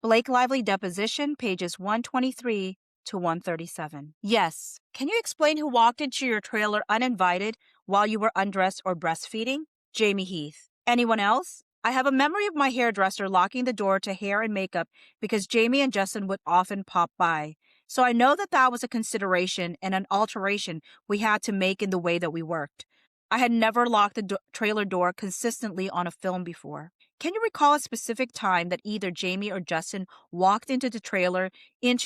Blake Lively Deposition, pages 123 to 137. Yes. Can you explain who walked into your trailer uninvited while you were undressed or breastfeeding? Jamie Heath. Anyone else? I have a memory of my hairdresser locking the door to hair and makeup because Jamie and Justin would often pop by. So I know that that was a consideration and an alteration we had to make in the way that we worked. I had never locked the trailer door consistently on a film before. Can you recall a specific time that either Jamie or Justin walked into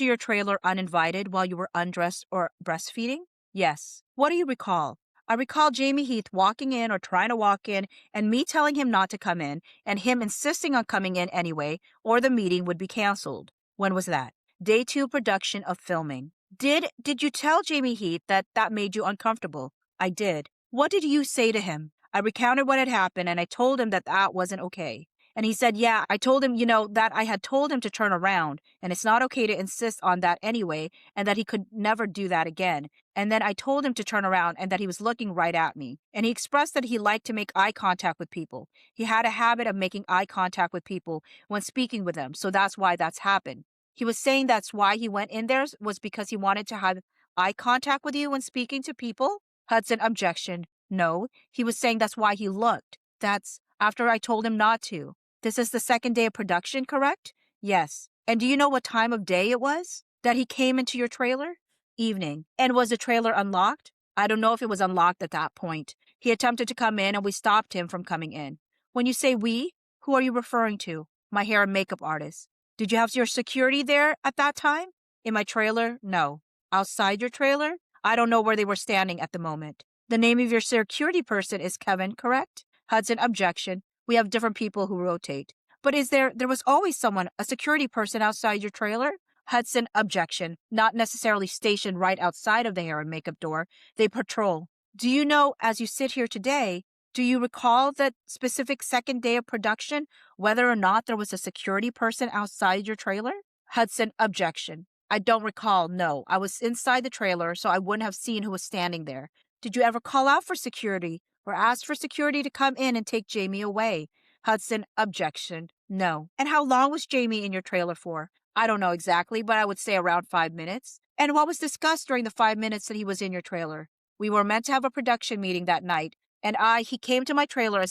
your trailer uninvited while you were undressed or breastfeeding? Yes. What do you recall? I recall Jamie Heath walking in or trying to walk in and me telling him not to come in and him insisting on coming in anyway or the meeting would be canceled. When was that? Day 2 production of filming. Did you tell Jamie Heath that made you uncomfortable? I did. What did you say to him? I recounted what had happened and I told him that wasn't okay. And he said, yeah, I told him, that I had told him to turn around and it's not okay to insist on that anyway and that he could never do that again. And then I told him to turn around and that he was looking right at me. And he expressed that he liked to make eye contact with people. He had a habit of making eye contact with people when speaking with them. So that's why that's happened. He was saying that's why he went in there was because he wanted to have eye contact with you when speaking to people? Hudson, objection. No, he was saying that's why he looked. That's after I told him not to. This is the second day of production, correct? Yes. And do you know what time of day it was that he came into your trailer? Evening. And was the trailer unlocked? I don't know if it was unlocked at that point. He attempted to come in and we stopped him from coming in. When you say we, who are you referring to? My hair and makeup artist. Did you have your security there at that time? In my trailer? No. Outside your trailer? I don't know where they were standing at the moment. The name of your security person is Kevin, correct? Hudson, objection. We have different people who rotate. But there was always someone, a security person outside your trailer? Hudson, objection. Not necessarily stationed right outside of the hair and makeup door. They patrol. Do you know, as you sit here today, do you recall that specific second day of production, whether or not there was a security person outside your trailer? Hudson, objection. I don't recall, no. I was inside the trailer, so I wouldn't have seen who was standing there. Did you ever call out for security or ask for security to come in and take Jamie away? Hudson, objection. No. And how long was Jamie in your trailer for? I don't know exactly, but I would say around 5 minutes. And what was discussed during the 5 minutes that he was in your trailer? We were meant to have a production meeting that night. And he came to my trailer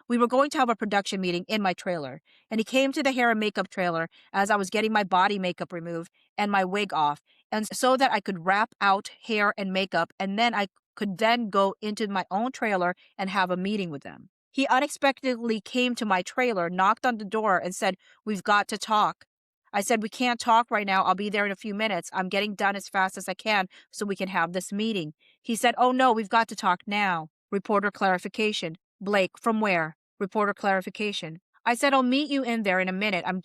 we were going to have a production meeting in my trailer. And he came to the hair and makeup trailer as I was getting my body makeup removed and my wig off. And so that I could wrap out hair and makeup and then I could then go into my own trailer and have a meeting with them. He unexpectedly came to my trailer, knocked on the door and said, "We've got to talk." I said, "We can't talk right now. I'll be there in a few minutes. I'm getting done as fast as I can so we can have this meeting." He said, "Oh no, we've got to talk now." Reporter clarification. Blake, from where? Reporter clarification. I said, "I'll meet you in there in a minute. I'm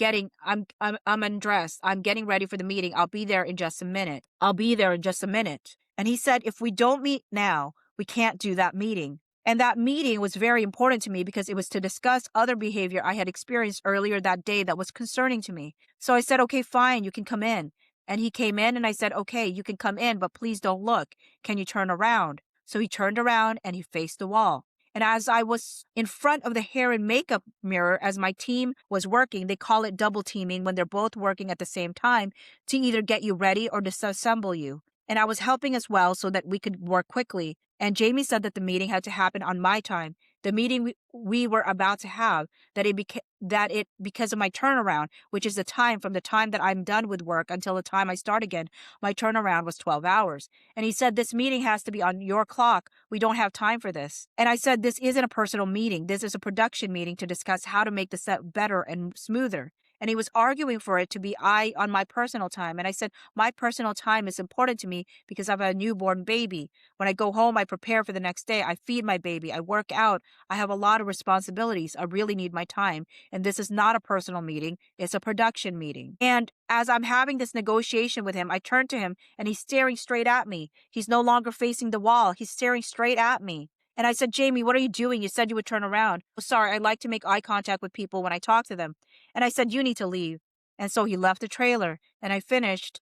undressed. I'm getting ready for the meeting. I'll be there in just a minute. And he said, "If we don't meet now, we can't do that meeting." And that meeting was very important to me because it was to discuss other behavior I had experienced earlier that day that was concerning to me. So I said, "Okay, fine, you can come in." And he came in and I said, "Okay, you can come in, but please don't look. Can you turn around?" So he turned around and he faced the wall. And as I was in front of the hair and makeup mirror, as my team was working, they call it double teaming when they're both working at the same time to either get you ready or disassemble you. And I was helping as well so that we could work quickly. And Jamie said that the meeting had to happen on my time. The meeting we were about to have, because of my turnaround, which is the time from the time that I'm done with work until the time I start again, my turnaround was 12 hours. And he said, "This meeting has to be on your clock. We don't have time for this." And I said, "This isn't a personal meeting. This is a production meeting to discuss how to make the set better and smoother." And he was arguing for it to be on my personal time. And I said, "My personal time is important to me because I have a newborn baby. When I go home, I prepare for the next day. I feed my baby. I work out. I have a lot of responsibilities. I really need my time. And this is not a personal meeting. It's a production meeting." And as I'm having this negotiation with him, I turn to him and he's staring straight at me. He's no longer facing the wall. He's staring straight at me. And I said, "Jamie, what are you doing? You said you would turn around." "Oh, sorry, I like to make eye contact with people when I talk to them." And I said, "You need to leave." And so he left the trailer and I finished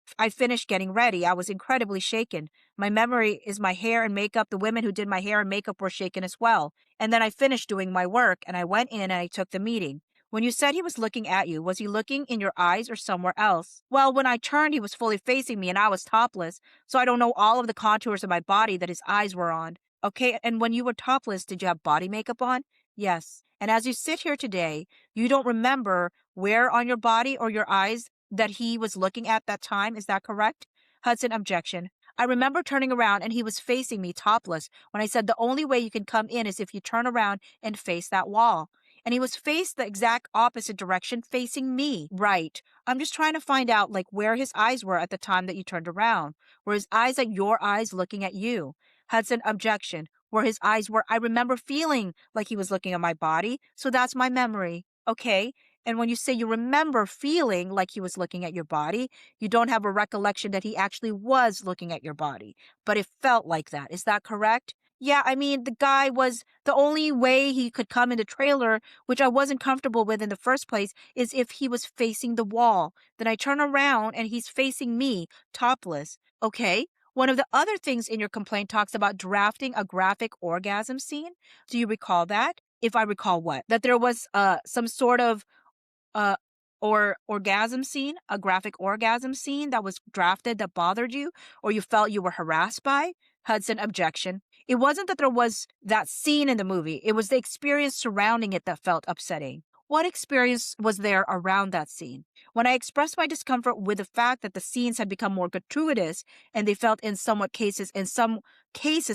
getting ready. I was incredibly shaken. My memory is my hair and makeup. The women who did my hair and makeup were shaken as well. And then I finished doing my work and I went in and I took the meeting. When you said he was looking at you, was he looking in your eyes or somewhere else? Well, when I turned, he was fully facing me and I was topless, so I don't know all of the contours of my body that his eyes were on. Okay, and when you were topless, did you have body makeup on? Yes. And as you sit here today, you don't remember where on your body or your eyes that he was looking at that time. Is that correct? Hudson, objection. I remember turning around and he was facing me topless when I said the only way you can come in is if you turn around and face that wall. And he was faced the exact opposite direction, facing me. Right. I'm just trying to find out like where his eyes were at the time that you turned around. Were his eyes like your eyes looking at you? Hudson, objection. Where his eyes were, I remember feeling like he was looking at my body, so that's my memory. Okay. And when you say you remember feeling like he was looking at your body, you don't have a recollection that he actually was looking at your body, but it felt like that. Is that correct? Yeah, I mean, the guy was the only way he could come in the trailer, which I wasn't comfortable with in the first place, is if he was facing the wall. Then I turn around and he's facing me, topless. Okay. One of the other things in your complaint talks about drafting a graphic orgasm scene. Do you recall that? If I recall what? That there was some sort of uh or orgasm scene, a graphic orgasm scene that was drafted that bothered you or you felt you were harassed by? Hudson, objection. It wasn't that there was that scene in the movie. It was the experience surrounding it that felt upsetting. What experience was there around that scene? When I expressed my discomfort with the fact that the scenes had become more gratuitous and they felt in some cases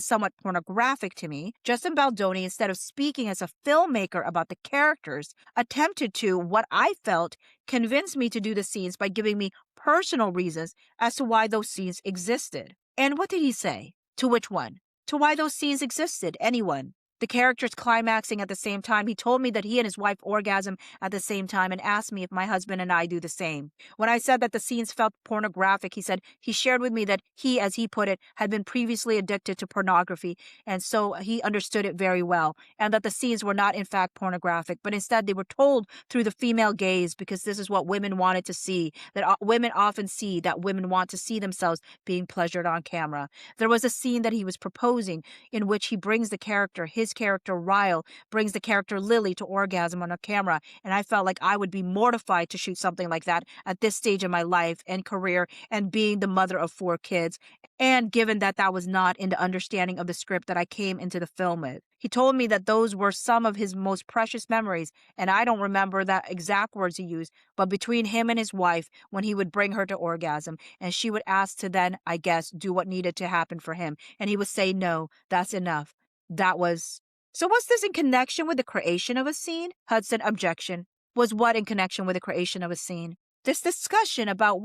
somewhat pornographic to me, Justin Baldoni, instead of speaking as a filmmaker about the characters, attempted to, what I felt, convince me to do the scenes by giving me personal reasons as to why those scenes existed. And what did he say? To which one? To why those scenes existed, anyone. The characters climaxing at the same time, he told me that he and his wife orgasm at the same time and asked me if my husband and I do the same. When I said that the scenes felt pornographic, he said he shared with me that he, as he put it, had been previously addicted to pornography, and so he understood it very well, and that the scenes were not in fact pornographic, but instead they were told through the female gaze because this is what women wanted to see, that women often see, that women want to see themselves being pleasured on camera. There was a scene that he was proposing in which he brings his character Ryle, brings the character Lily to orgasm on a camera. And I felt like I would be mortified to shoot something like that at this stage of my life and career and being the mother of 4 kids. And given that that was not in the understanding of the script that I came into the film with. He told me that those were some of his most precious memories, and I don't remember the exact words he used, but between him and his wife, when he would bring her to orgasm, and she would ask to then, I guess, do what needed to happen for him, and he would say, no, that's enough. That was... So was this in connection with the creation of a scene? Hudson, objection. Was what in connection with the creation of a scene? This discussion about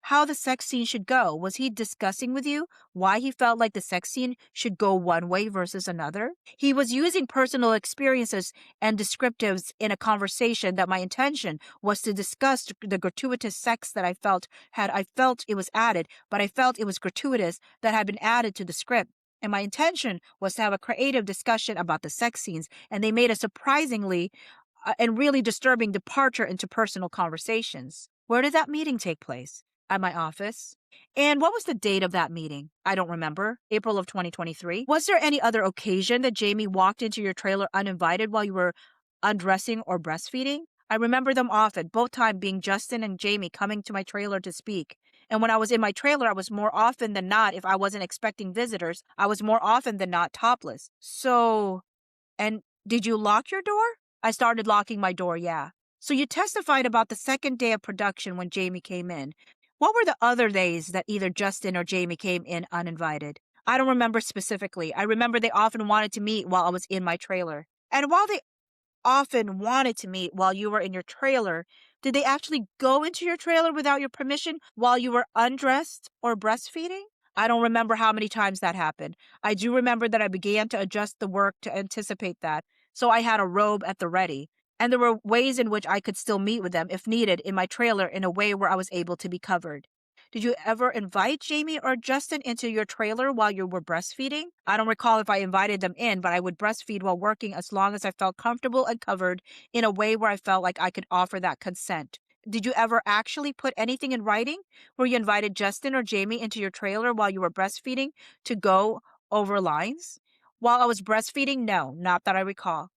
how the sex scene should go, was he discussing with you why he felt like the sex scene should go one way versus another? He was using personal experiences and descriptives in a conversation that my intention was to discuss the gratuitous sex that I felt it was added, but I felt it was gratuitous that had been added to the script. And my intention was to have a creative discussion about the sex scenes, and they made a surprisingly and really disturbing departure into personal conversations. Where did that meeting take place? At my office. And what was the date of that meeting? I don't remember. April of 2023. Was there any other occasion that Jamie walked into your trailer uninvited while you were undressing or breastfeeding? I remember them often, both times being Justin and Jamie coming to my trailer to speak. And when I was in my trailer, I was more often than not, if I wasn't expecting visitors, I was more often than not topless. So, and did you lock your door? I started locking my door, yeah. So you testified about the second day of production when Jamie came in. What were the other days that either Justin or Jamie came in uninvited? I don't remember specifically. I remember they often wanted to meet while I was in my trailer. And while they often wanted to meet while you were in your trailer, did they actually go into your trailer without your permission while you were undressed or breastfeeding? I don't remember how many times that happened. I do remember that I began to adjust the work to anticipate that, so I had a robe at the ready. And there were ways in which I could still meet with them if needed in my trailer in a way where I was able to be covered. Did you ever invite Jamie or Justin into your trailer while you were breastfeeding? I don't recall if I invited them in, but I would breastfeed while working as long as I felt comfortable and covered in a way where I felt like I could offer that consent. Did you ever actually put anything in writing where you invited Justin or Jamie into your trailer while you were breastfeeding to go over lines? While I was breastfeeding, no, not that I recall.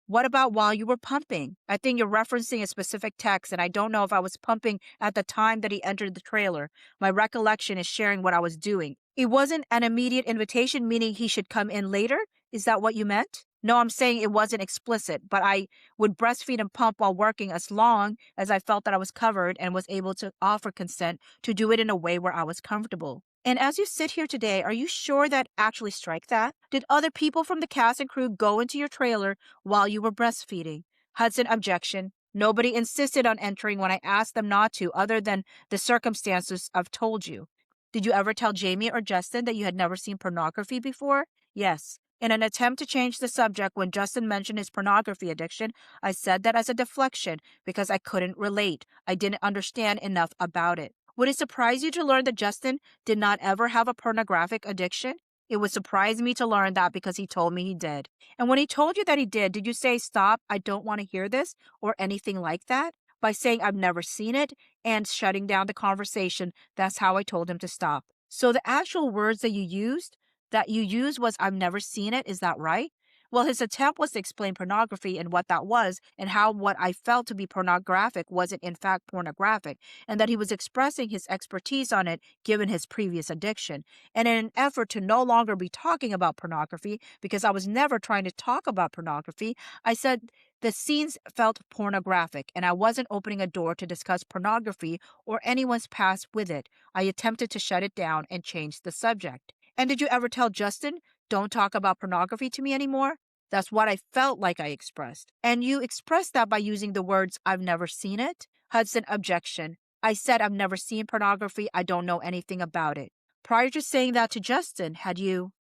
What about while you were pumping? I think you're referencing a specific text, and I don't know if I was pumping at the time that he entered the trailer. My recollection is sharing what I was doing. It wasn't an immediate invitation, meaning he should come in later? Is that what you meant? No, I'm saying it wasn't explicit, but I would breastfeed and pump while working as long as I felt that I was covered and was able to offer consent to do it in a way where I was comfortable. And as you sit here today, are you sure that actually strike that? Did other people from the cast and crew go into your trailer while you were breastfeeding? Hudson, objection. Nobody insisted on entering when I asked them not to, other than the circumstances I've told you. Did you ever tell Jamie or Justin that you had never seen pornography before? Yes. In an attempt to change the subject, when Justin mentioned his pornography addiction, I said that as a deflection because I couldn't relate. I didn't understand enough about it. Would it surprise you to learn that Justin did not ever have a pornographic addiction? It would surprise me to learn that because he told me he did. And when he told you that he did you say, stop, I don't want to hear this, or anything like that? By saying, I've never seen it, and shutting down the conversation, that's how I told him to stop. So the actual words that you used was, I've never seen it, is that right? Well, his attempt was to explain pornography and what that was, and how what I felt to be pornographic wasn't in fact pornographic, and that he was expressing his expertise on it given his previous addiction. And in an effort to no longer be talking about pornography, because I was never trying to talk about pornography, I said the scenes felt pornographic, and I wasn't opening a door to discuss pornography or anyone's past with it. I attempted to shut it down and change the subject. And did you ever tell Justin, don't talk about pornography to me anymore? That's what I felt like I expressed. And you expressed that by using the words, I've never seen it? Hudson, objection. I said I've never seen pornography. I don't know anything about it. Prior to saying that to Justin, had you